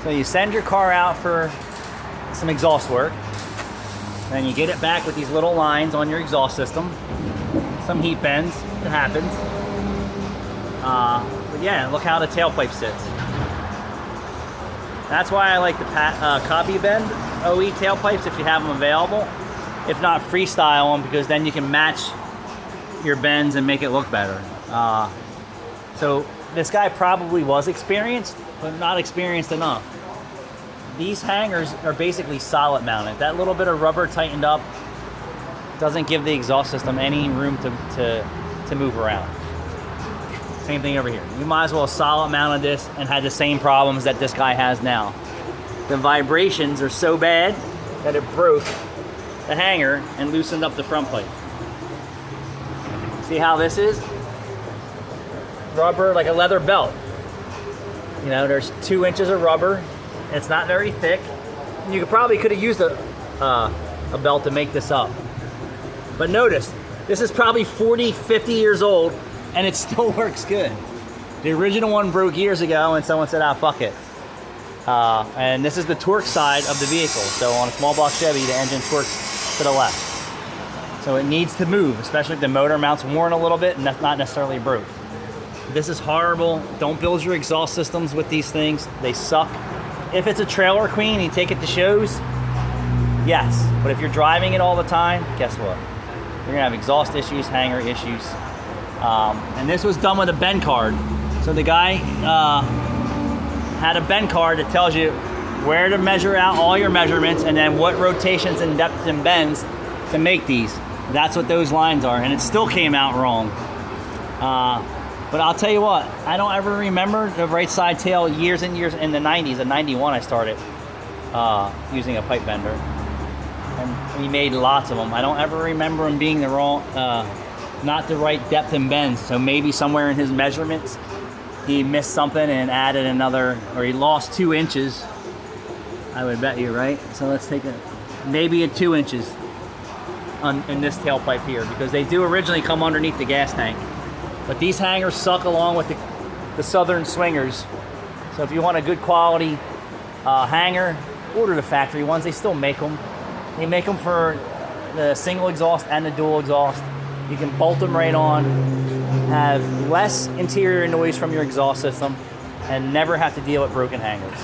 So you send your car out for some exhaust work, then you get it back with these little lines on your exhaust system, some heat bends, it happens. But yeah, look how the tailpipe sits. That's why I like the copy bend OE tailpipes if you have them available. If not, freestyle them, because then you can match your bends and make it look better. So this guy probably was experienced, but not experienced enough. These hangers are basically solid mounted. That little bit of rubber tightened up doesn't give the exhaust system any room to move around. Same thing over here. You might as well solid mounted this and had the same problems that this guy has now. The vibrations are so bad that it broke the hanger and loosened up the front plate. See how this is? Rubber, like a leather belt. You know, there's 2 inches of rubber. It's not very thick. You could have used a belt to make this up. But notice, this is probably 40, 50 years old, and it still works good. The original one broke years ago, and someone said, fuck it. And this is the torque side of the vehicle. So on a small block Chevy, the engine torques to the left. So it needs to move, especially if the motor mount's worn a little bit and that's not necessarily broke. This is horrible. Don't build your exhaust systems with these things. They suck. If it's a trailer queen and you take it to shows, yes. But if you're driving it all the time, guess what? You're gonna have exhaust issues, hanger issues. And this was done with a bend card. So the guy had a bend card that tells you where to measure out all your measurements and then what rotations and depths and bends to make these. That's what those lines are, and it still came out wrong. But I'll tell you what, I don't ever remember the right side tail years and years. In the 90s, in 91 I started using a pipe bender. And we made lots of them. I don't ever remember them being the wrong, not the right depth and bends. So maybe somewhere in his measurements, he missed something and added another, or he lost 2 inches. I would bet you, right? So let's take maybe 2 inches in this tailpipe here, because they do originally come underneath the gas tank. But these hangers suck along with the Southern Swingers. So if you want a good quality hanger, order the factory ones. They still make them. They make them for the single exhaust and the dual exhaust. You can bolt them right on, have less interior noise from your exhaust system, and never have to deal with broken hangers.